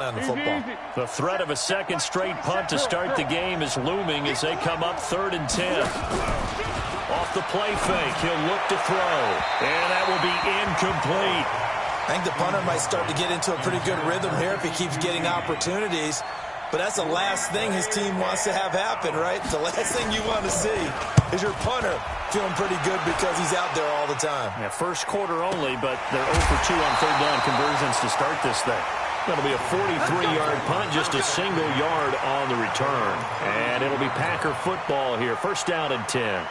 on the football. The threat of a second straight punt to start the game is looming as they come up 3rd and 10. Off the play fake, he'll look to throw, and that will be incomplete. I think the punter might start to get into a pretty good rhythm here if he keeps getting opportunities. But that's the last thing his team wants to have happen, right? The last thing you want to see is your punter feeling pretty good because he's out there all the time. Yeah, first quarter only, but they're 0 for 2 on third down conversions to start this thing. That'll be a 43-yard punt, just a single yard on the return. And it'll be Packer football here, 1st down and 10.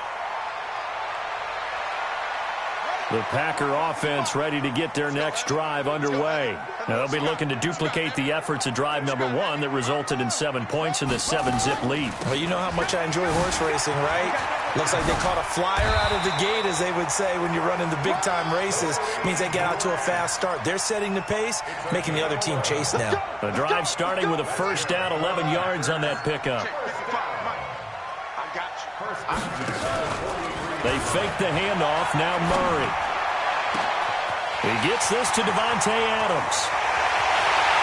The Packer offense ready to get their next drive underway. Now, they'll be looking to duplicate the efforts of drive number 1 that resulted in 7 points in the 7-zip lead. Well, you know how much I enjoy horse racing, right? Looks like they caught a flyer out of the gate, as they would say when you're running the big-time races. Means they get out to a fast start. They're setting the pace, making the other team chase now. The drive starting with a 1st down, 11 yards on that pickup. They fake the handoff. Now Murray. He gets this to Davante Adams.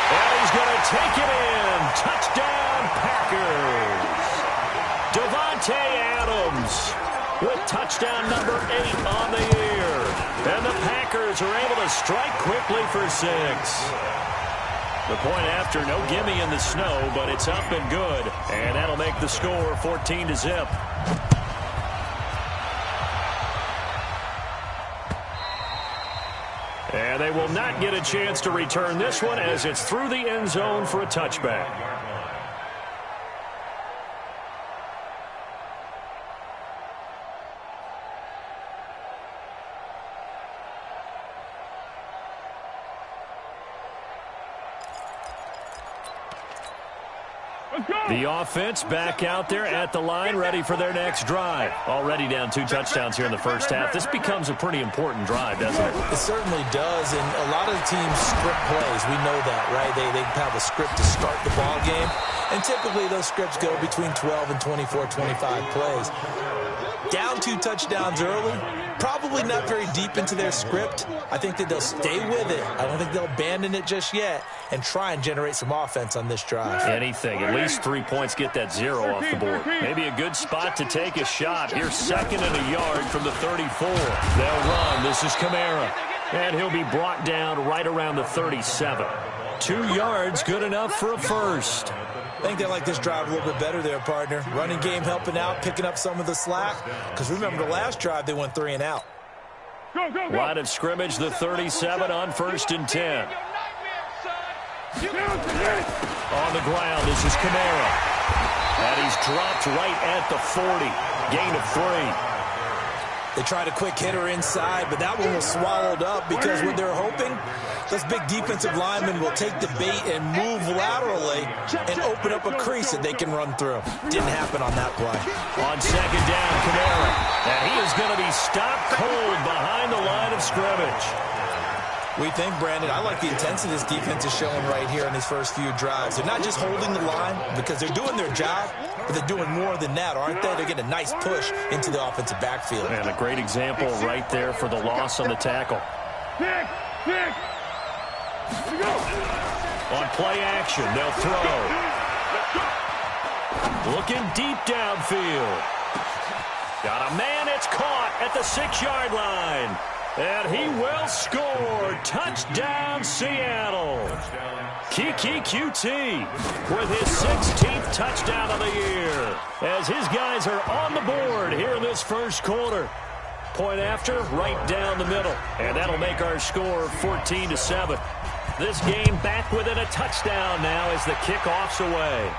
And he's going to take it in. Touchdown, Packers. Davante Adams with touchdown number 8 on the year. And the Packers are able to strike quickly for 6. The point after, no gimme in the snow, but it's up and good. And that'll make the score 14-zip. And they will not get a chance to return this one as it's through the end zone for a touchback. The offense back out there at the line, ready for their next drive. Already down 2 touchdowns here in the first half. This becomes a pretty important drive, doesn't it? It certainly does, and a lot of the teams script plays. We know that, right? They have a script to start the ball game, and typically those scripts go between 12 and 24, 25 plays. Down 2 touchdowns early, probably not very deep into their script. I think that they'll stay with it. I don't think they'll abandon it just yet and try and generate some offense on this drive. Anything. At least 3 points, get that 0 off the board. Maybe a good spot to take a shot. Here's 2nd and a yard from the 34. They'll run. This is Kamara. And he'll be brought down right around the 37. 2 yards, good enough for a first. I think they like this drive a little bit better there, partner. Running game helping out, picking up some of the slack. Because remember the last drive, they went 3 and out. Line of scrimmage, the 37 on 1st and 10. On the ground, this is Kamara. And he's dropped right at the 40. Gain of 3. They tried a quick hitter inside, but that one was swallowed up because what they're hoping, those big defensive linemen will take the bait and move laterally and open up a crease that they can run through. Didn't happen on that play. On 2nd down, Kamara. And he is going to be stopped cold behind the line of scrimmage. We think, Brandon, I like the intensity this defense is showing right here in these first few drives. They're not just holding the line because they're doing their job, but they're doing more than that, aren't they? They're getting a nice push into the offensive backfield. And a great example right there for the loss on the tackle. On play action, they'll throw. Looking deep downfield. Got a man, it's caught at the 6-yard line. And he will score. Touchdown, Seattle. Kiki QT with his 16th touchdown of the year as his guys are on the board here in this first quarter. Point after, right down the middle. And that'll make our score 14-7. This game back within a touchdown now as the kickoff's away.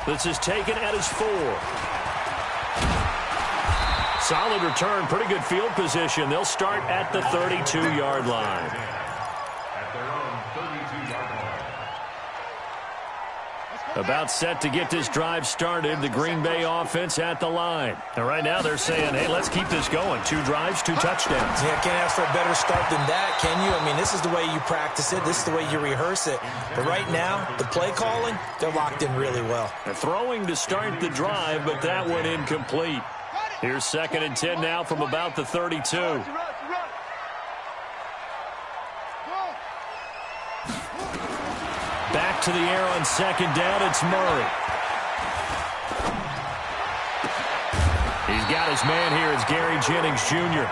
This is taken at his 4. Solid return, pretty good field position. They'll start at the 32-yard line. About set to get this drive started, the Green Bay offense at the line. And right now they're saying, hey, let's keep this going. 2 drives, 2 touchdowns. Yeah, can't ask for a better start than that, can you? I mean, this is the way you practice it. This is the way you rehearse it. But right now, the play calling, they're locked in really well. They're throwing to start the drive, but that one incomplete. Here's 2nd and 10 now from about the 32. Back to the air on second down. It's Murray. He's got his man here. It's Gary Jennings Jr.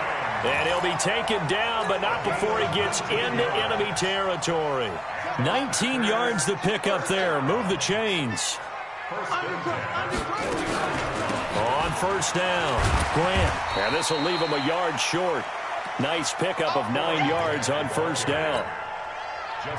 And he'll be taken down, but not before he gets into enemy territory. 19 yards the pick up there. Move the chains. On first down, Grant. And this will leave him a yard short. Nice pickup of 9 yards on first down.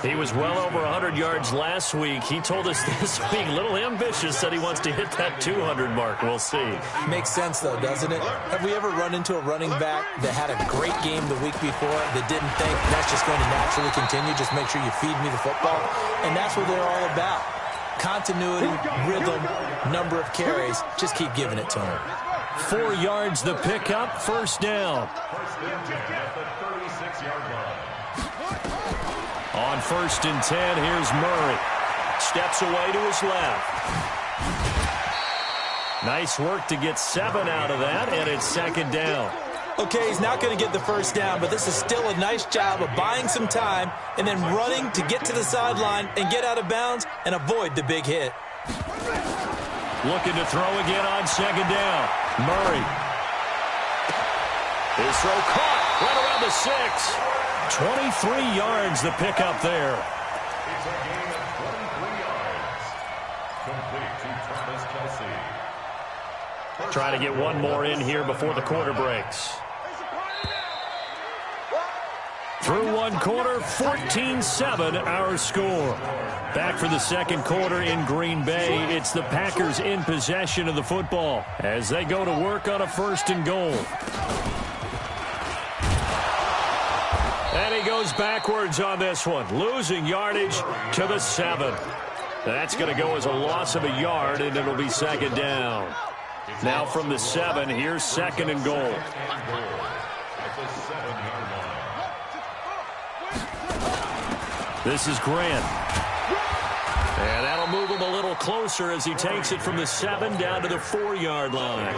He was well over 100 yards last week. He told us this week, a little ambitious, said he wants to hit that 200 mark. We'll see. Makes sense, though, doesn't it? Have we ever run into a running back that had a great game the week before that didn't think that's just going to naturally continue? Just make sure you feed me the football. And that's what they're all about. Continuity, rhythm, number of carries. Just keep giving it to him. 4 yards the pickup, first down. On first and 10, here's Murray. Steps away to his left. Nice work to get 7 out of that, and it's second down. Okay, he's not going to get the first down, but this is still a nice job of buying some time and then running to get to the sideline and get out of bounds and avoid the big hit. Looking to throw again on second down. Murray. His throw caught right around the 6. 23 yards the pickup there. It's a gain of 23 yards. Complete to Travis Kelce. Try to get one more in here before the quarter breaks. Through one quarter, 14-7 our score. Back for the second quarter in Green Bay. It's the Packers in possession of the football as they go to work on a first and goal. And he goes backwards on this one, losing yardage to the 7. That's going to go as a loss of a yard, and it'll be second down. Now from the 7, here's second and goal. This is Grant. And that'll move him a little closer as he takes it from the 7 down to the 4-yard line.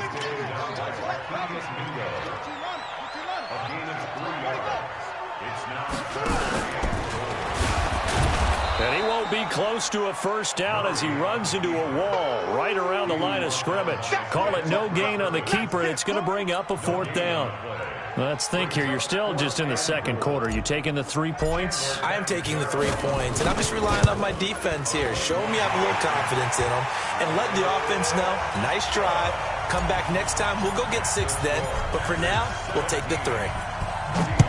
And he won't be close to a first down as he runs into a wall right around the line of scrimmage. Call it no gain on the keeper, and it's going to bring up a 4th down. Let's think here. You're still just in the second quarter. You taking the 3 points? I am taking the 3 points, and I'm just relying on my defense here. Show me I have a little confidence in them, and let the offense know, nice drive. Come back next time. We'll go get 6 then, but for now, we'll take the 3.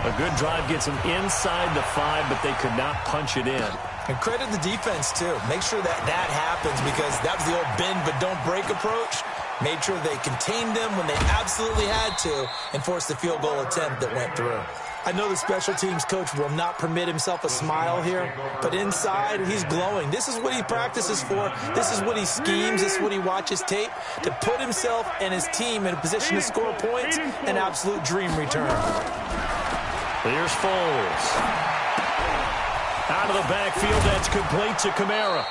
A good drive gets them inside the 5, but they could not punch it in. And credit the defense, too. Make sure that happens because that was the old bend but don't break approach. Made sure they contained them when they absolutely had to and forced the field goal attempt that went through. I know the special teams coach will not permit himself a smile here, but inside he's glowing. This is what he practices for. This is what he schemes. This is what he watches tape to put himself and his team in a position to score points. An absolute dream return. Here's Foles. Out of the backfield, that's complete to Kamara.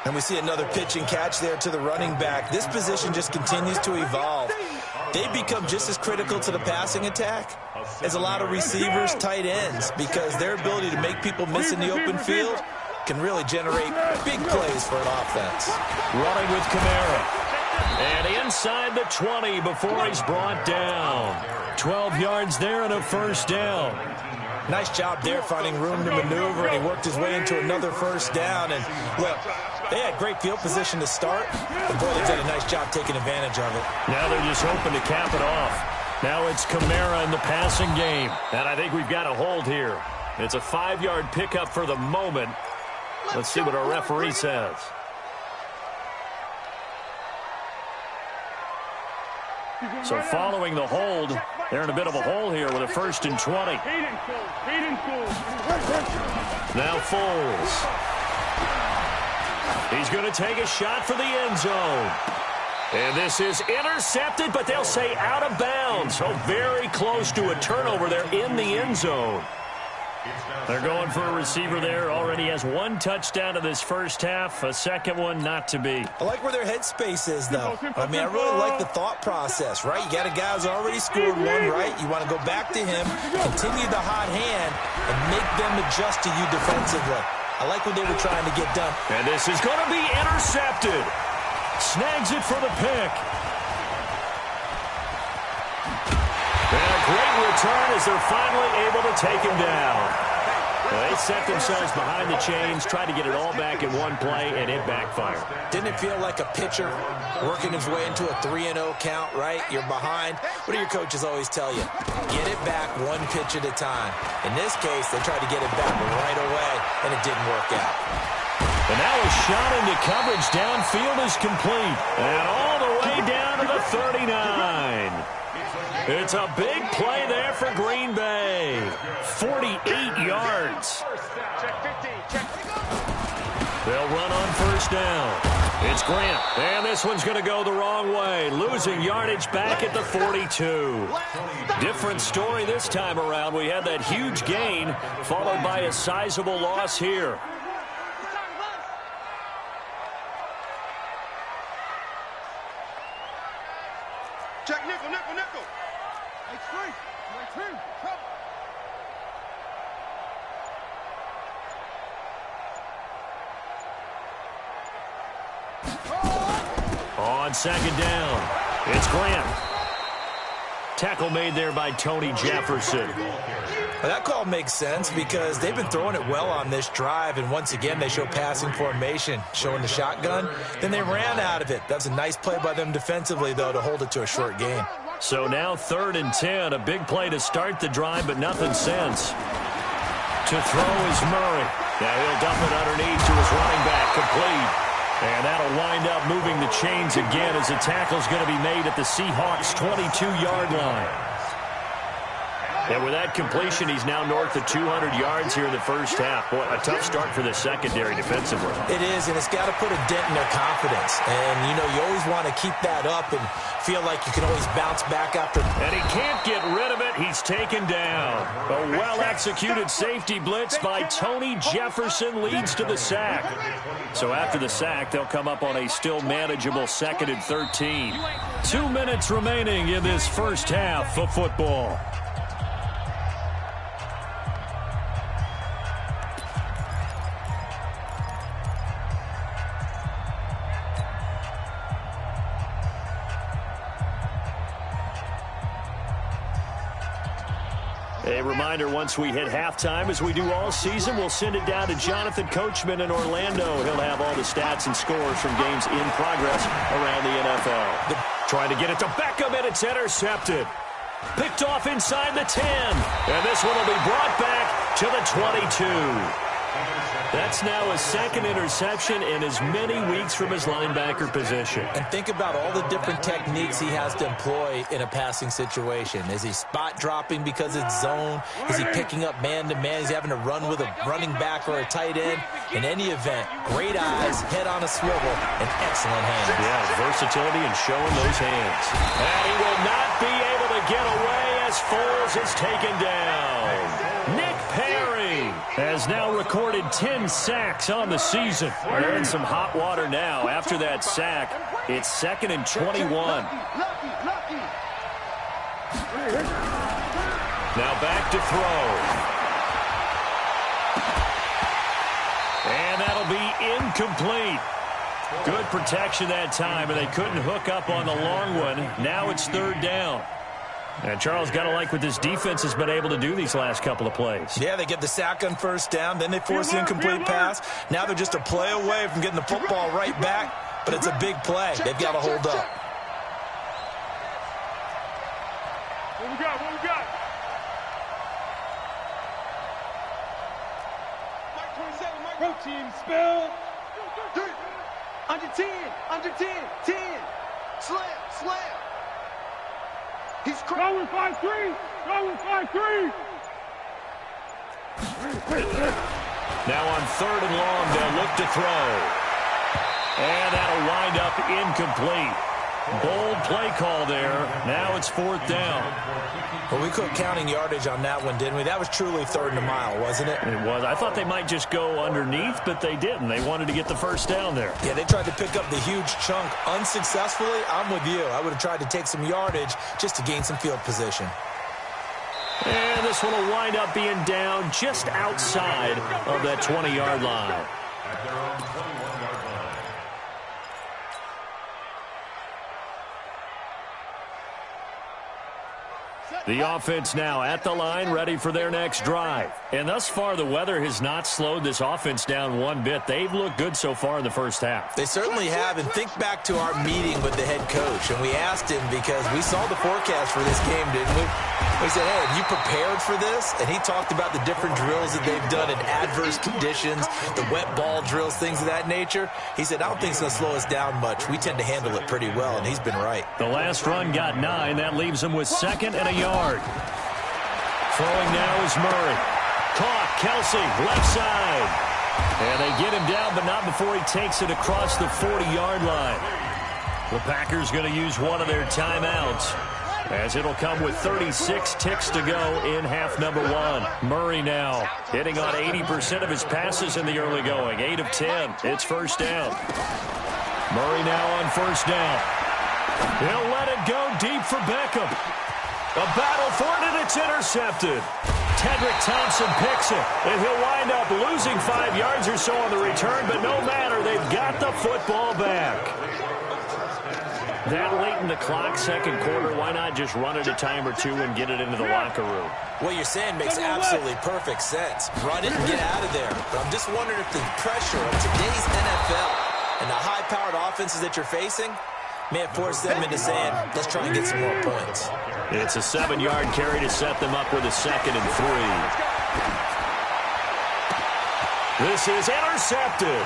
And we see another pitch and catch there to the running back. This position just continues to evolve. They become just as critical to the passing attack as a lot of receivers, tight ends, because their ability to make people miss in the open field can really generate big plays for an offense. Running with Kamara. And inside the 20 before he's brought down. 12 yards there and a first down. Nice job there finding room to maneuver, and he worked his way into another first down. And look, they had great field position to start, but boy, they've done a nice job taking advantage of it. Now they're just hoping to cap it off. Now it's Kamara in the passing game. And I think we've got a hold here. It's a 5-yard pickup for the moment. Let's see what our referee says. So following the hold, they're in a bit of a hole here with a 1st and 20. Now Foles. He's going to take a shot for the end zone. And this is intercepted, but they'll say out of bounds. So very close to a turnover there in the end zone. They're going for a receiver there. Already has 1 touchdown in this first half. A second one not to be. I like where their headspace is, though. I mean, I really like the thought process, right? You got a guy who's already scored 1, right? You want to go back to him, continue the hot hand, and make them adjust to you defensively. I like what they were trying to get done. And this is going to be intercepted. Snags it for the pick. And a great return as they're finally able to take him down. Well, they set themselves behind the chains, tried to get it all back in one play, and it backfired. Didn't it feel like a pitcher working his way into a 3-0 count, right? You're behind. What do your coaches always tell you? Get it back one pitch at a time. In this case, they tried to get it back right away, and it didn't work out. And now a shot into coverage downfield is complete. And all the way down to the 39. It's a big play there for Green Bay. 48 yards. They'll run on first down. It's Grant. And this one's going to go the wrong way. Losing yardage back at the 42. Different story this time around. We had that huge gain followed by a sizable loss here. Check nickel, nickel, nickel. Like three. On second down, it's Grant. Tackle made there by Tony Jefferson. Well, that call makes sense because they've been throwing it well on this drive, and once again they show passing formation, showing the shotgun. Then they ran out of it. That was a nice play by them defensively, though, to hold it to a short gain. So now 3rd and 10, a big play to start the drive, but nothing since. To throw is Murray. Now he'll dump it underneath to his running back, complete. And that'll wind up moving the chains again as the tackle's going to be made at the Seahawks' 22-yard line. And with that completion, he's now north of 200 yards here in the first half. Boy, a tough start for the secondary defensively. It is, and it's got to put a dent in their confidence. And, you know, you always want to keep that up and feel like you can always bounce back after. And he can't get rid of it. He's taken down. A well-executed safety blitz by Tony Jefferson leads to the sack. So after the sack, they'll come up on a still manageable 2nd and 13. 2 minutes remaining in this first half of football. A reminder, once we hit halftime, as we do all season, we'll send it down to Jonathan Coachman in Orlando. He'll have all the stats and scores from games in progress around the NFL. Trying to get it to Beckham, and it's intercepted. Picked off inside the 10. And this one will be brought back to the 22. That's now his 2nd interception in as many weeks from his linebacker position. And think about all the different techniques he has to employ in a passing situation. Is he spot dropping because it's zone? Is he picking up man-to-man? Is he having to run with a running back or a tight end? In any event, great eyes, head on a swivel, and excellent hands. Yeah, versatility and showing those hands. And he will not be able to get away as Foles is taken down. Nick Perry has now recorded 10 sacks on the season. They're in some hot water now. After that sack, it's 2nd and 21. Now back to throw. And that'll be incomplete. Good protection that time, and they couldn't hook up on the long one. Now it's 3rd down. And Charles, got to like what this defense has been able to do these last couple of plays. Yeah, they get the sack on first down, then they force the incomplete pass. Now they're just a play away from getting the football right back, but it's a big play. They've got to hold up. What we got? What we got? Mike 27, Mike. Pro team spell. Under 10, under 10, 10. Slam, slam. He's going 5-3. Going 5-3. Now on 3rd and long, they'll look to throw. And that'll wind up incomplete. Bold play call there. Now it's 4th down. Well, we quit counting yardage on that one, didn't we? That was truly 3rd and a mile, wasn't it? It was. I thought they might just go underneath, but they didn't. They wanted to get the first down there. Yeah, they tried to pick up the huge chunk unsuccessfully. I'm with you. I would have tried to take some yardage just to gain some field position. And the this one will wind up being down just outside of that 20-yard line. At their own 21-yard line. The offense now at the line, ready for their next drive. And thus far, the weather has not slowed this offense down one bit. They've looked good so far in the first half. They certainly have, and think back to our meeting with the head coach, and we asked him because we saw the forecast for this game, didn't we? We said, hey, have you prepared for this? And he talked about the different drills that they've done in adverse conditions, the wet ball drills, things of that nature. He said, I don't think it's going to slow us down much. We tend to handle it pretty well, and he's been right. The last run got 9. That leaves them with 2nd and a yard. Throwing now is Murray. Caught, Kelsey, left side. And they get him down, but not before he takes it across the 40-yard line. The Packers going to use one of their timeouts, as it'll come with 36 ticks to go in half number 1. Murray now hitting on 80% of his passes in the early going. 8 of 10. It's first down. Murray now on first down. He'll let it go deep for Beckham. A battle for it, and it's intercepted. Tedrick Thompson picks it, and he'll wind up losing 5 yards or so on the return, but no matter, they've got the football back. That late in the clock, second quarter, why not just run it a time or two and get it into the locker room? What you're saying makes absolutely perfect sense. Run it and get out of there. But I'm just wondering if the pressure of today's NFL and the high-powered offenses that you're facing may have forced them into saying, let's try and get some more points. It's a 7-yard carry to set them up with a 2nd and 3. This is intercepted.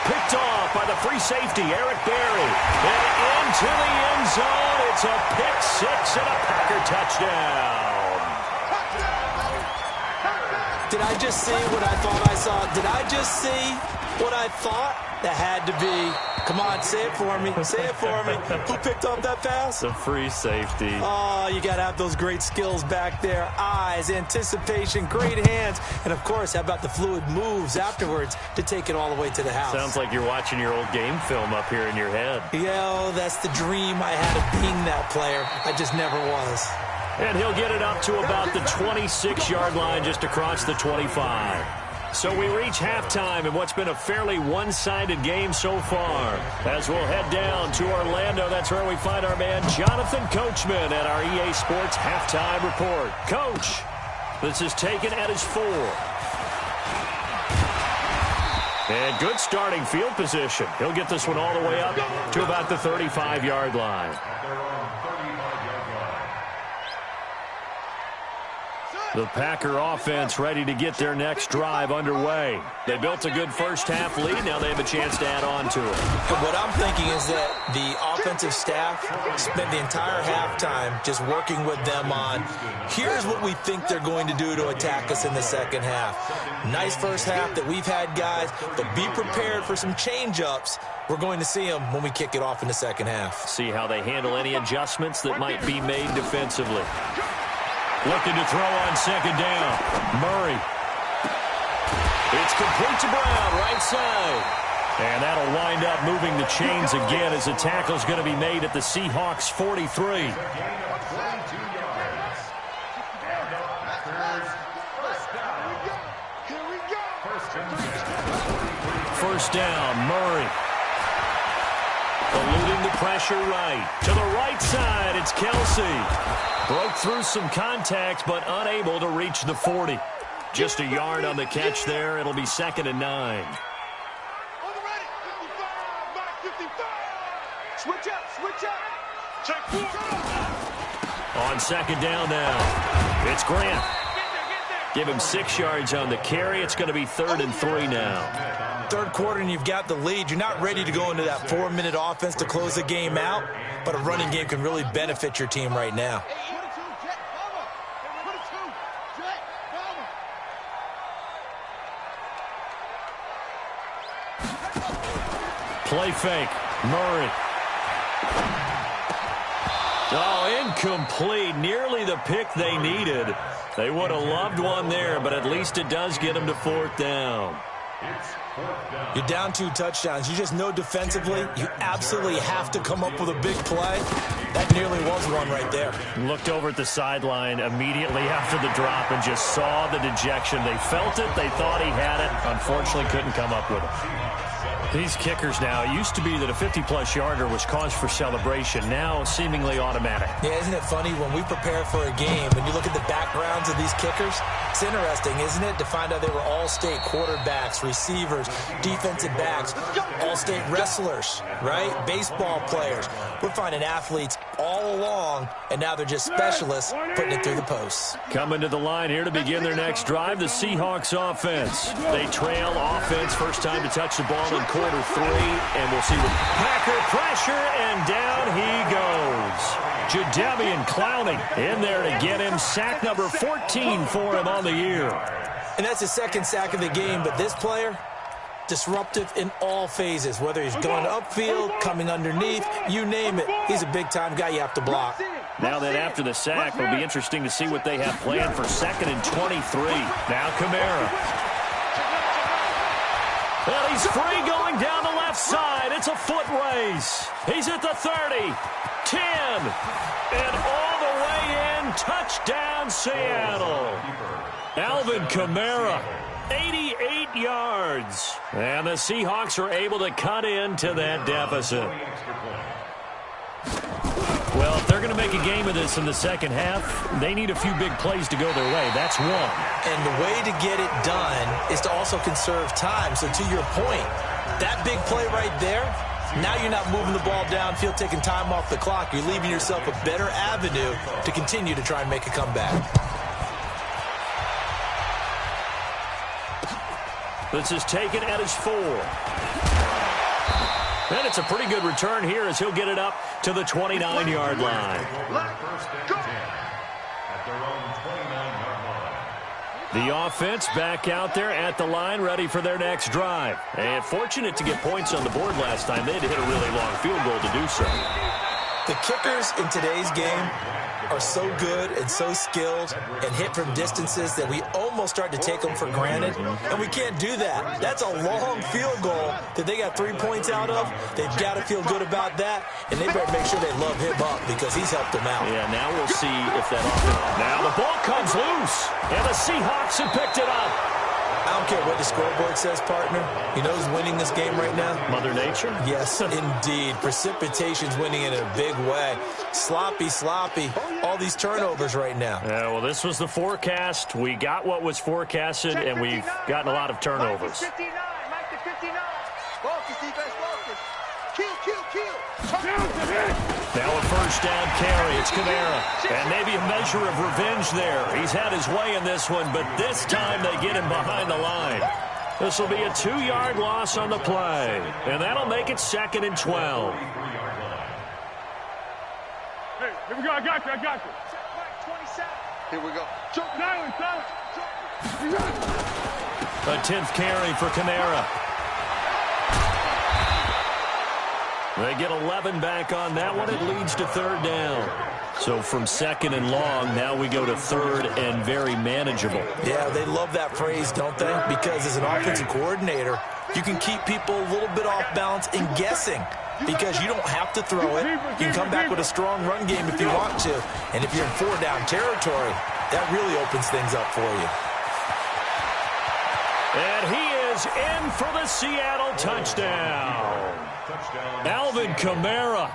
Picked off by the free safety, Eric Berry. And into the end zone. It's a pick 6 and a Packer touchdown. Did I just see what I thought I saw? Did I just see what I thought? That had to be. Come on, say it for me. Say it for me. Who picked up that pass? The free safety. Oh, you got to have those great skills back there. Eyes, anticipation, great hands. And, of course, how about the fluid moves afterwards to take it all the way to the house? Sounds like you're watching your old game film up here in your head. Yeah, that's the dream I had of being that player. I just never was. And he'll get it up to about the 26-yard line just across the 25. So we reach halftime in what's been a fairly one-sided game so far. As we'll head down to Orlando, that's where we find our man Jonathan Coachman at our EA Sports Halftime Report. Coach, this is taken at his 4. And good starting field position. He'll get this one all the way up to about the 35-yard line. The Packer offense ready to get their next drive underway. They built a good first-half lead. Now they have a chance to add on to it. What I'm thinking is that the offensive staff spent the entire halftime just working with them on, here's what we think they're going to do to attack us in the second half. Nice first half that we've had, guys, but be prepared for some change-ups. We're going to see them when we kick it off in the second half. See how they handle any adjustments that might be made defensively. Looking to throw on second down. Murray. It's complete to Brown, right side. And that'll wind up moving the chains again as the tackle's going to be made at the Seahawks 43. First down, Murray. Eluding the pressure right. To the right side, it's Kelsey. Broke through some contact, but unable to reach the 40. Just a yard on the catch there. It'll be 2nd and 9. Switch up, switch up. Check 4. On second down now, it's Grant. Give him 6 yards on the carry. It's going to be 3rd and 3 now. Third quarter and you've got the lead. You're not ready to go into that 4-minute offense to close the game out, but a running game can really benefit your team right now. Play fake. Murray. Oh, incomplete. Nearly the pick they needed. They would have loved one there, but at least it does get them to 4th down. It's You're down 2 touchdowns. You just know defensively you absolutely have to come up with a big play. That nearly was one right there. Looked over at the sideline immediately after the drop and just saw the dejection. They felt it. They thought he had it. Unfortunately, couldn't come up with it. These kickers now, it used to be that a 50-plus yarder was cause for celebration. Now, seemingly automatic. Yeah, isn't it funny when we prepare for a game, when you look at the backgrounds of these kickers, it's interesting, isn't it, to find out they were all-state quarterbacks, receivers, defensive backs, all-state wrestlers, right? Baseball players. We're finding athletes all along, and now they're just specialists putting it through the posts. Coming to the line here to begin their next drive, the Seahawks offense. They trail offense, first time to touch the ball in quarter 3, and we'll see what Packer pressure, and down he goes. Jadeveon Clowney in there to get him. Sack number 14 for him on the year. And that's his second sack of the game, but this player, disruptive in all phases, whether he's going upfield, coming underneath, you name it. He's a big-time guy you have to block. Now then, after the sack, it'll be interesting to see what they have planned for 2nd and 23. Now Kamara. Well, he's free going down the left side. It's a foot race. He's at the 30, 10, and all the way in. Touchdown, Seattle. Alvin Kamara, 88 yards. And the Seahawks are able to cut into that deficit. Well, if they're going to make a game of this in the second half, they need a few big plays to go their way. That's one. And the way to get it done is to also conserve time. So to your point, that big play right there, now you're not moving the ball downfield, taking time off the clock. You're leaving yourself a better avenue to continue to try and make a comeback. This is taken at his 4. And it's a pretty good return here as he'll get it up to the 29-yard line. The offense back out there at the line, ready for their next drive. And fortunate to get points on the board last time. They had to hit a really long field goal to do so. The kickers in today's game are so good and so skilled and hit from distances that we almost start to take them for granted, and we can't do that. That's a long field goal that they got 3 points out of. They've got to feel good about that, and they better make sure they love him up because he's helped them out. Yeah, now we'll see if that offense... Now the ball comes loose, and the Seahawks have picked it up. I don't care what the scoreboard says, partner. You know who's winning this game right now? Mother Nature? Yes, indeed. Precipitation's winning in a big way. Sloppy. All these turnovers right now. Yeah, well, this was the forecast. We got what was forecasted, and we've gotten a lot of turnovers. Mike the 59. Focus, defense, focus. Kill. Now a first down carry. It's Kamara. And maybe a measure of revenge there. He's had his way in this one, but this time they get him behind the line. This will be a 2-yard loss on the play. And that'll make it 2nd and 12. Hey, here we go. I got you. Here we go. A 10th carry for Kamara. They get 11 back on that one. It leads to 3rd down. So from 2nd and long, now we go to 3rd and very manageable. Yeah, they love that phrase, don't they? Because as an offensive coordinator, you can keep people a little bit off balance and guessing because you don't have to throw it. You can come back with a strong run game if you want to. And if you're in 4-down territory, that really opens things up for you. And he is in for the Seattle touchdown. Alvin Kamara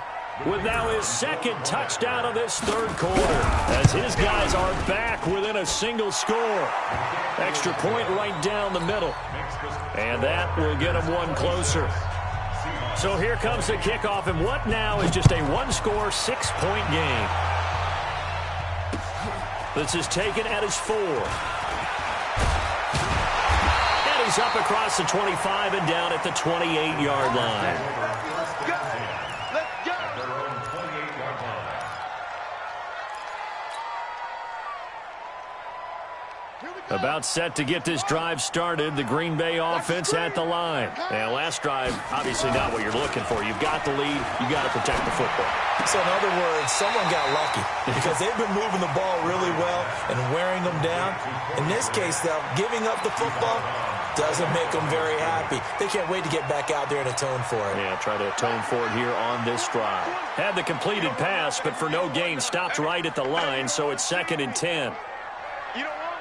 with now his 2nd touchdown of this 3rd quarter as his guys are back within a single score. Extra point right down the middle. And that will get him one closer. So here comes the kickoff, and what now is just a 1-score, 6-point game. This is taken at his 4. He's up across the 25 and down at the 28-yard line. About set to get this drive started. The Green Bay offense at the line. And last drive, obviously not what you're looking for. You've got the lead. You've got to protect the football. So in other words, someone got lucky because they've been moving the ball really well and wearing them down. In this case, though, giving up the football, Doesn't make them very happy. They can't wait to get back out there and atone for it. Yeah, try to atone for it here on this drive. Had the completed pass, but for no gain, stopped right at the line, so it's 2nd and 10. You don't want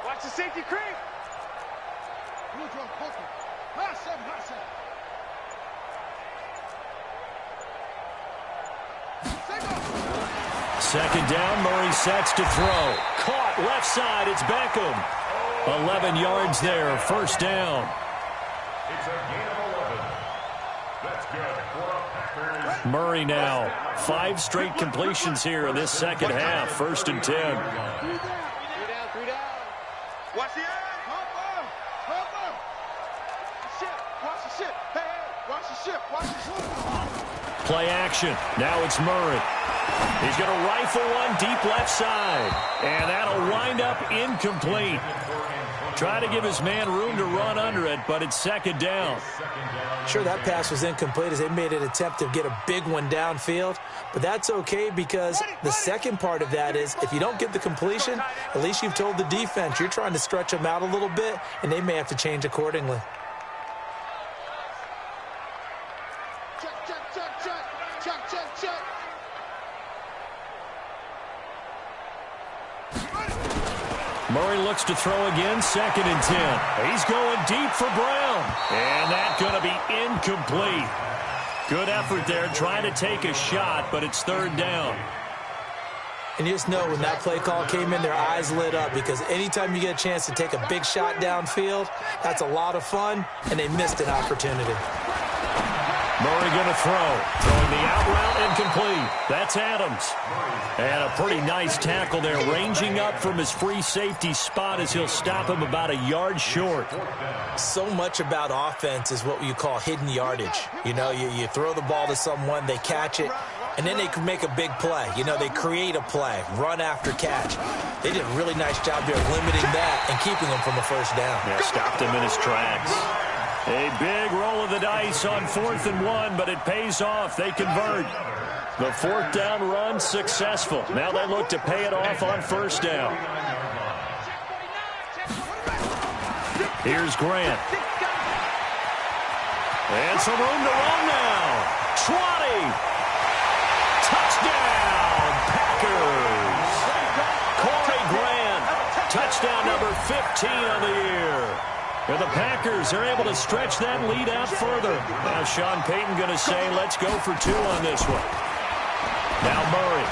it. Watch the safety creep. Second down, Murray sets to throw. Caught left side, it's Beckham. 11 yards there, first down. It's a gain of 11. That's good for a Packers. Murray now, 5 straight completions here in this second half, 1st and 10. 3 down, 3 down. Watch the eye. Watch the ship. Hey, watch the ship. Watch the ship. Play action. Now it's Murray. He's going to rifle one deep left side. And that'll wind up incomplete. Try to give his man room to run under it, but it's 2nd down. Sure, that pass was incomplete as they made an attempt to get a big one downfield. But that's okay because the second part of that is if you don't get the completion, at least you've told the defense you're trying to stretch them out a little bit, and they may have to change accordingly. Check. Murray looks to throw again, 2nd and 10. He's going deep for Brown. And that's going to be incomplete. Good effort there, trying to take a shot, but it's 3rd down. And you just know when that play call came in, their eyes lit up because anytime you get a chance to take a big shot downfield, that's a lot of fun, and they missed an opportunity. Murray going to throw. Throwing the out route incomplete. That's Adams. And a pretty nice tackle there, ranging up from his free safety spot as he'll stop him about a yard short. So much about offense is what you call hidden yardage. You know, you throw the ball to someone, they catch it, and then they can make a big play. You know, they create a play, run after catch. They did a really nice job there limiting that and keeping him from a first down. Yeah, stopped him in his tracks. A big roll of the dice on 4th and 1, but it pays off. They convert. The 4th down run successful. Now they look to pay it off on 1st down. Here's Grant. And some room to run now. 20. Touchdown, Packers. Corey Grant. Touchdown number 15 on the year. And the Packers are able to stretch that lead out further. Now Sean Payton going to say, let's go for 2 on this one. Now Murray.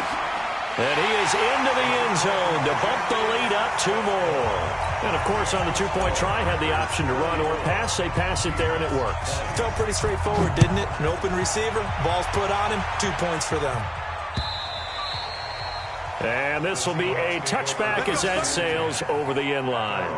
And he is into the end zone to bump the lead up 2 more. And, of course, on the 2-point try, had the option to run or pass. They pass it there, and it works. Felt pretty straightforward, didn't it? An open receiver, ball's put on him, 2 points for them. And this will be a touchback as that sails over the end line.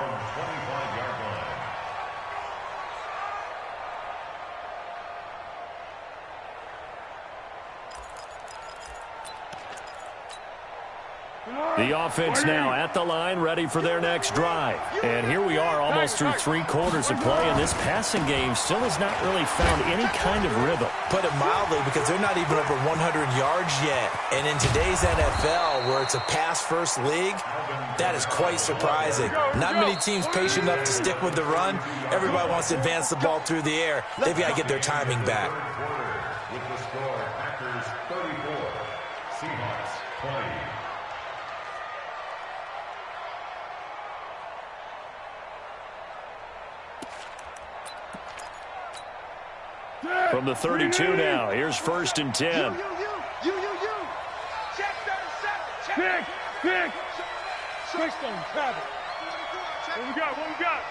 The offense now at the line, ready for their next drive. And here we are almost through 3 quarters of play, and this passing game still has not really found any kind of rhythm. Put it mildly, because they're not even over 100 yards yet. And in today's NFL, where it's a pass-first league, that is quite surprising. Not many teams patient enough to stick with the run. Everybody wants to advance the ball through the air. They've got to get their timing back. With the score, Packers 34, Seahawks 20. From the 32 now, here's 1st and 10. You. Check 37. Pick. Quickstone, travel. What we got?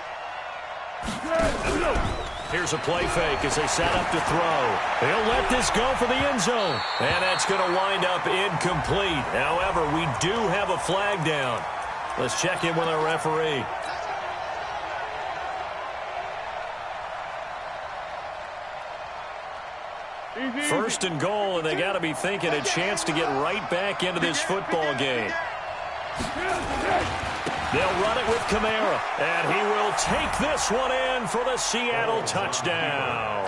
Here's a play fake as they set up to throw. He'll let this go for the end zone. And that's going to wind up incomplete. However, we do have a flag down. Let's check in with our referee. First and goal, and they got to be thinking a chance to get right back into this football game. They'll run it with Kamara, and he will take this one in for the Seattle touchdown.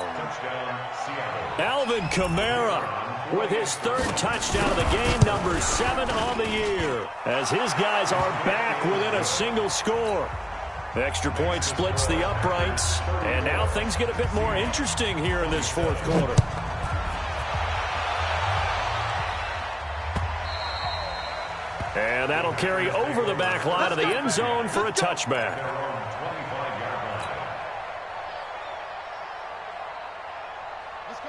Alvin Kamara with his third touchdown of the game, number 7 on the year, as his guys are back within a single score. Extra point splits the uprights, and now things get a bit more interesting here in this fourth quarter. And that'll carry over the back line of the end zone for a touchback.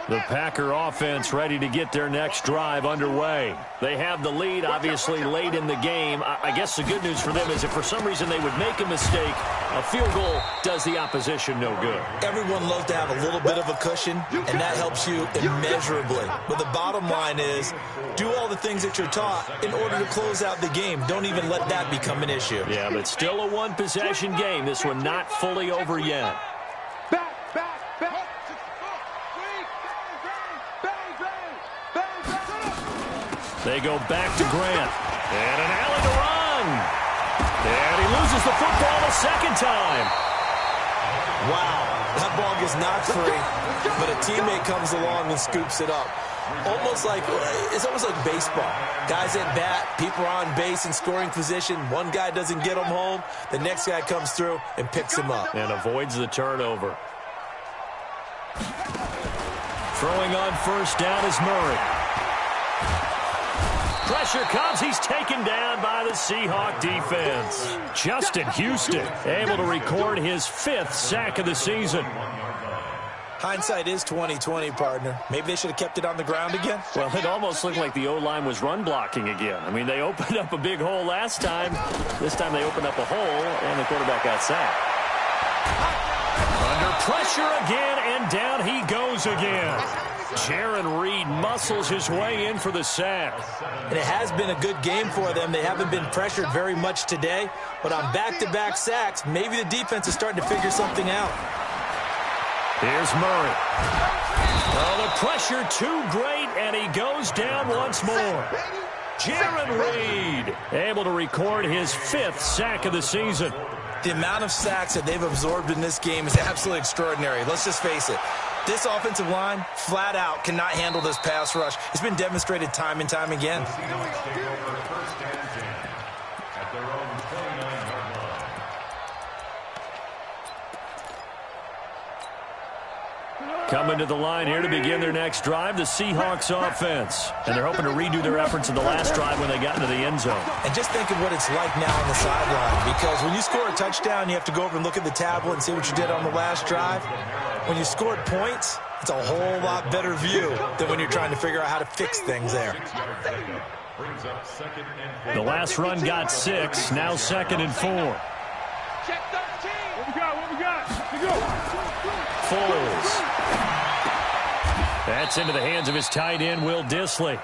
The Packer offense ready to get their next drive underway. They have the lead, obviously, late in the game. I guess the good news for them is if for some reason they would make a mistake, a field goal does the opposition no good. Everyone loves to have a little bit of a cushion, and that helps you immeasurably. But the bottom line is, do all the things that you're taught in order to close out the game. Don't even let that become an issue. Yeah, but still a one-possession game. This one not fully over yet. They go back to Grant. And an alley to run. And he loses the football a second time. Wow, that ball gets knocked free, but a teammate comes along and scoops it up. It's almost like baseball. Guys at bat, people are on base in scoring position. One guy doesn't get him home. The next guy comes through and picks him up. And avoids the turnover. Throwing on first down is Murray. Pressure comes. He's taken down by the Seahawk defense. Justin Houston able to record his 5th sack of the season. Hindsight is 20/20, partner. Maybe they should have kept it on the ground again. Well, it almost looked like the O-line was run blocking again. I mean, they opened up a big hole last time. This time they opened up a hole, and the quarterback got sacked. Under pressure again, and down he goes again. Jaron Reed muscles his way in for the sack. And it has been a good game for them. They haven't been pressured very much today, but on back-to-back sacks, maybe the defense is starting to figure something out. Here's Murray. Oh, the pressure too great, and he goes down once more. Jaron Reed able to record his 5th sack of the season. The amount of sacks that they've absorbed in this game is absolutely extraordinary. Let's just face it. This offensive line, flat out, cannot handle this pass rush. It's been demonstrated time and time again. Coming to the line here to begin their next drive, the Seahawks offense. And they're hoping to redo their efforts in the last drive when they got into the end zone. And just think of what it's like now on the sideline, because when you score a touchdown, you have to go over and look at the tablet and see what you did on the last drive. When you scored points, it's a whole lot better view than when you're trying to figure out how to fix things there. The last run got 6, now 2nd and 4. Check 13. What we got? Let's go. Foles. That's into the hands of his tight end, Will Dissly.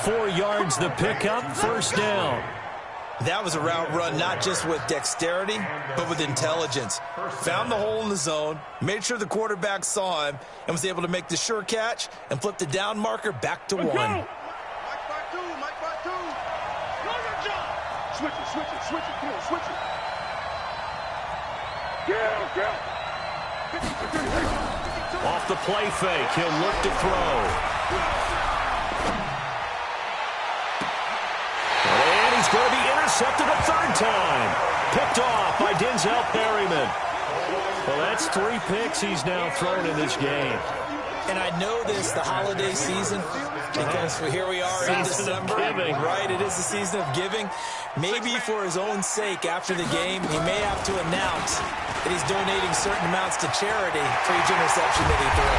4 yards the pickup, first down. That was a route run not just with dexterity, but with intelligence. Found the hole in the zone, made sure the quarterback saw him, and was able to make the sure catch and flip the down marker back to 1. Mike by two. Switch it. Come on, switch it. Yeah. Off the play fake, he'll look to throw. And he's going to be intercepted a 3rd time. Picked off by Denzel Perryman. Well, that's 3 picks he's now thrown in this game. And I know this, the holiday season, because here we are in December. Giving. Right, it is the season of giving. Maybe for his own sake after the game, he may have to announce that he's donating certain amounts to charity for each interception that he threw.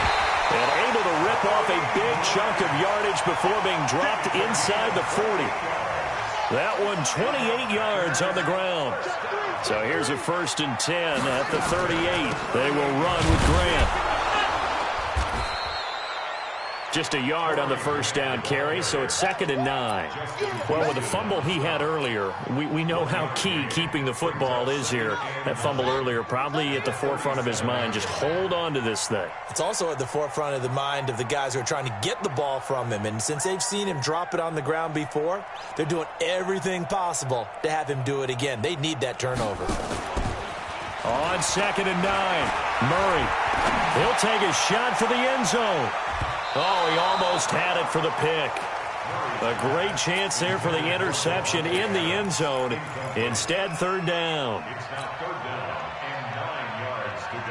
And able to rip off a big chunk of yardage before being dropped inside the 40. That one 28 yards on the ground. So here's a 1st and 10 at the 38. They will run with Grant. Just a yard on the first down carry, so it's 2nd and 9. Well, with the fumble he had earlier, we know how key keeping the football is here. That fumble earlier probably at the forefront of his mind. Just hold on to this thing. It's also at the forefront of the mind of the guys who are trying to get the ball from him. And since they've seen him drop it on the ground before, they're doing everything possible to have him do it again. They need that turnover. On 2nd and 9, Murray. He'll take a shot for the end zone. Oh, he almost had it for the pick. A great chance there for the interception in the end zone. Instead, 3rd down. It's now 3rd down and 9 yards to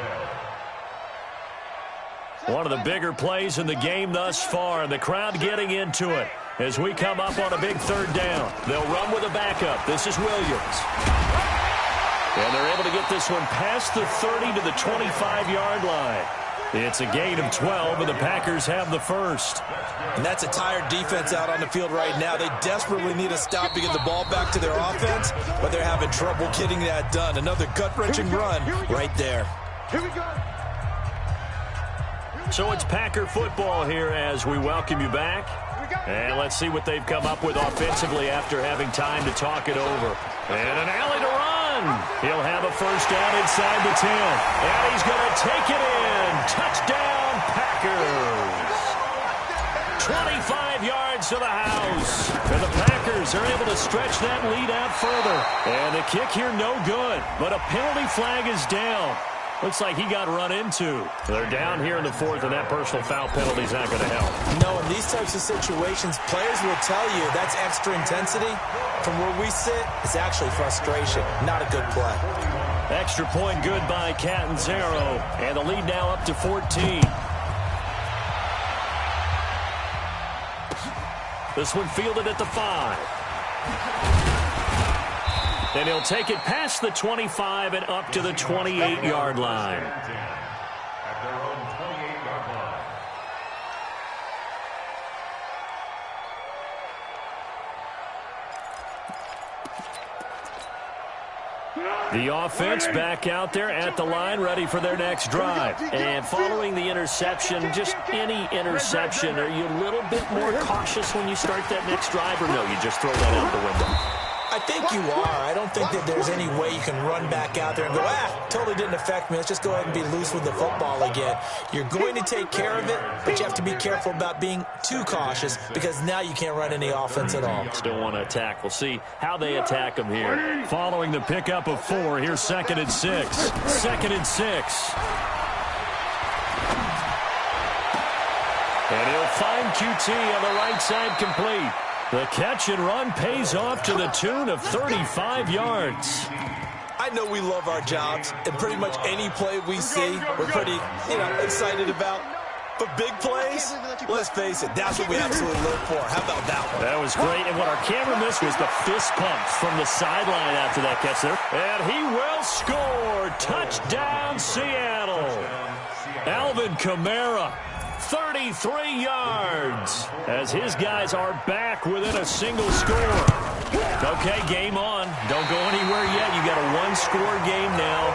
go. One of the bigger plays in the game thus far, and the crowd getting into it. As we come up on a big 3rd down, they'll run with a backup. This is Williams. And they're able to get this one past the 30 to the 25-yard line. It's a gain of 12, and the Packers have the first. And that's a tired defense out on the field right now. They desperately need a stop to get the ball back to their offense, but they're having trouble getting that done. Another gut-wrenching run right there. Here we go. So it's Packer football here as we welcome you back. And let's see what they've come up with offensively after having time to talk it over. And an alley to run. He'll have a first down inside the 10. And he's going to take it in. Touchdown, Packers. 25 yards to the house. And the Packers are able to stretch that lead out further. And the kick here no good. But a penalty flag is down. Looks like he got run into. They're down here in the 4th, and that personal foul penalty is not going to help. No, in these types of situations, players will tell you that's extra intensity. From where we sit, it's actually frustration. Not a good play. Extra point good by Catanzaro, and the lead now up to 14. This one fielded at the 5. And he'll take it past the 25 and up to the 28-yard line. At their own 28-yard line. The offense back out there at the line, ready for their next drive. And following the interception, just any interception, are you a little bit more cautious when you start that next drive, or no, you just throw that out the window? I think you are. I don't think that there's any way you can run back out there and go, totally didn't affect me. Let's just go ahead and be loose with the football again. You're going to take care of it, but you have to be careful about being too cautious because now you can't run any offense at all. Still want to attack. We'll see how they attack them here. Following the pickup of 4, here's 2nd and 6. 2nd and 6. And he'll find QT on the right side complete. The catch and run pays off to the tune of 35 yards. I know we love our jobs, and pretty much any play we see, we're pretty, excited about. But big plays, let's face it, that's what we absolutely live for. How about that one? That was great, and what our camera missed was the fist pumps from the sideline after that catch there. And he will score. Touchdown, Seattle. Alvin Kamara. 33 yards as his guys are back within a single score. Okay, game on. Don't go anywhere yet. You got a one-score game now.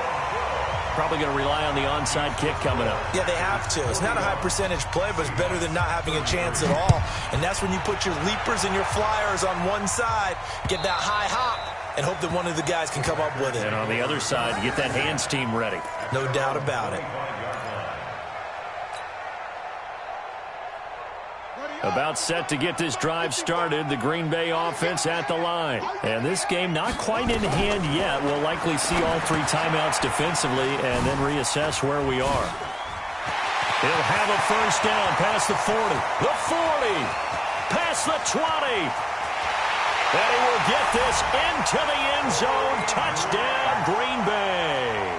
Probably going to rely on the onside kick coming up. Yeah, they have to. It's not a high percentage play, but it's better than not having a chance at all. And that's when you put your leapers and your flyers on one side, get that high hop, and hope that one of the guys can come up with it. And on the other side, you get that hands team ready. No doubt about it. About set to get this drive started, the Green Bay offense at the line. And this game not quite in hand yet. We'll likely see all 3 timeouts defensively and then reassess where we are. He'll have a first down past the 40. The 40. Past the 20. And he will get this into the end zone. Touchdown, Green Bay.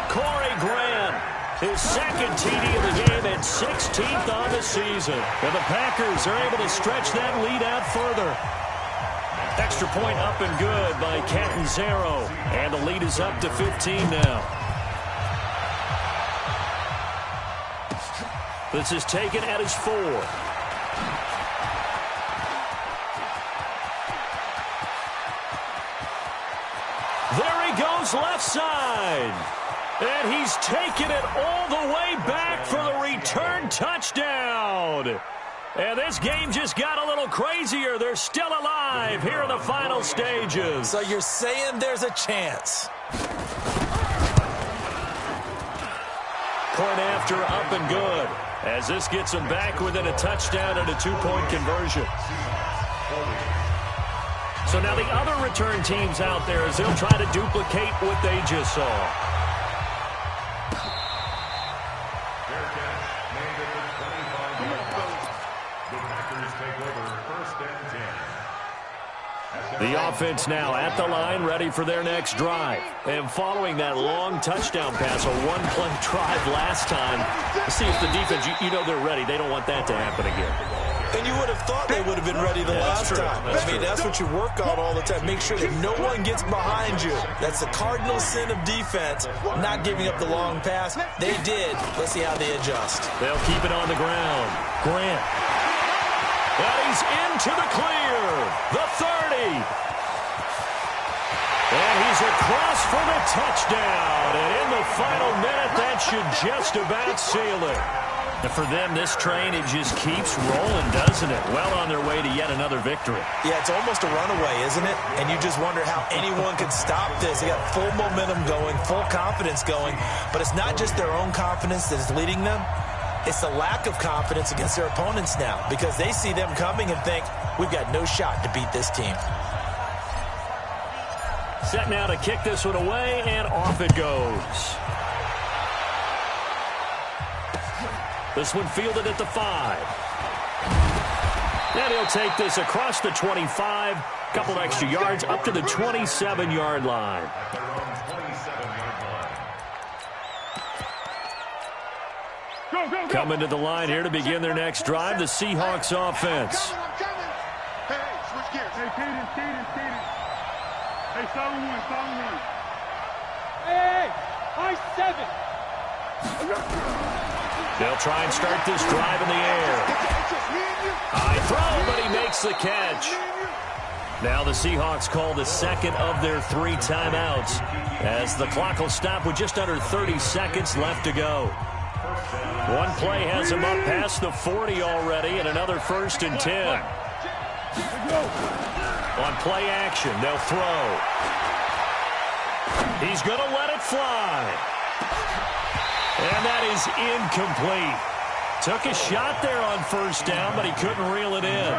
Corey Grant. His 2nd TD of the game and 16th on the season. And the Packers are able to stretch that lead out further. Extra point up and good by Catanzaro. And the lead is up to 15 now. This is taken at his 4. There he goes left side. And he's taken it all the way back for the return touchdown. And this game just got a little crazier. They're still alive here in the final stages. So you're saying there's a chance. Point after, up and good. As this gets them back within a touchdown and a two-point conversion. So now the other return teams out there as they'll try to duplicate what they just saw. The offense now at the line, ready for their next drive. And following that long touchdown pass, a one-play drive last time, see if the defense, you know they're ready. They don't want that to happen again. And you would have thought they would have been ready the last time. I mean, that's what you work on all the time. Make sure that no one gets behind you. That's the cardinal sin of defense, not giving up the long pass. They did. Let's see how they adjust. They'll keep it on the ground. Grant. And he's into the clear. The 30. And he's across for the touchdown. And in the final minute, that should just about seal it. And for them, this train, it just keeps rolling, doesn't it? Well on their way to yet another victory. Yeah, it's almost a runaway, isn't it? And you just wonder how anyone could stop this. They got full momentum going, full confidence going. But it's not just their own confidence that is leading them. It's the lack of confidence against their opponents now because they see them coming and think, we've got no shot to beat this team. Set now to kick this one away, and off it goes. This one fielded at the 5. And he'll take this across the 25, couple extra yards up to the 27-yard line. Coming to the line here to begin their next drive, the Seahawks offense. Hey, switch gears. Hey, Caden. Hey, solid one. Hey, I-7. They'll try and start this drive in the air. High throw, but he makes the catch. Now the Seahawks call the second of their 3 timeouts as the clock will stop with just under 30 seconds left to go. One play has him up past the 40 already, and another 1st and 10. On play action, they'll throw. He's going to let it fly. And that is incomplete. Took a shot there on 1st down, but he couldn't reel it in.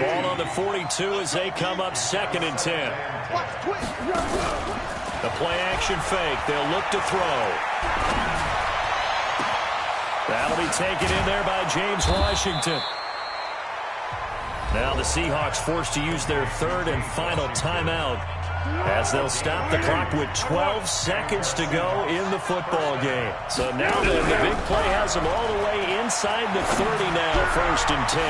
Ball on the 42 as they come up 2nd and 10. The play action fake. They'll look to throw. That'll be taken in there by James Washington. Now the Seahawks forced to use their 3rd and final timeout as they'll stop the clock with 12 seconds to go in the football game. So now the big play has them all the way inside the 30 now, 1st and 10.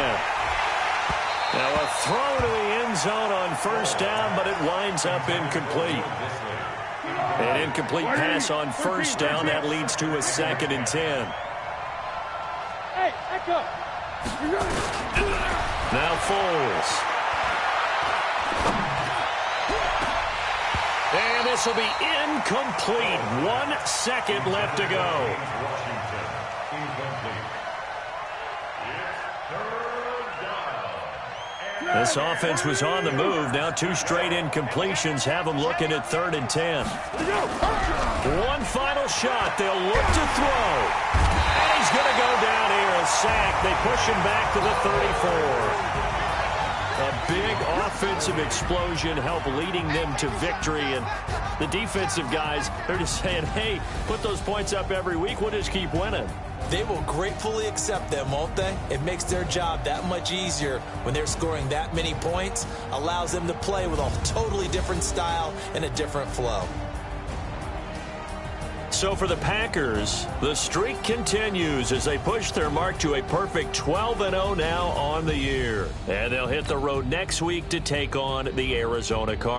Now a throw to the end zone on 1st down, but it winds up incomplete. An incomplete pass on 1st down, that leads to a 2nd and 10. Hey, echo. Now Foles. And this will be incomplete. 1 second left to go. This offense was on the move. Now 2 straight incompletions have them looking at 3rd and 10. One final shot. They'll look to throw. And he's going to go down here. A sack. They push him back to the 34. A big offensive explosion helped leading them to victory. And the defensive guys, they're just saying, hey, put those points up every week. We'll just keep winning. They will gratefully accept them, won't they? It makes their job that much easier when they're scoring that many points. Allows them to play with a totally different style and a different flow. So for the Packers, the streak continues as they push their mark to a perfect 12-0 now on the year. And they'll hit the road next week to take on the Arizona Cardinals.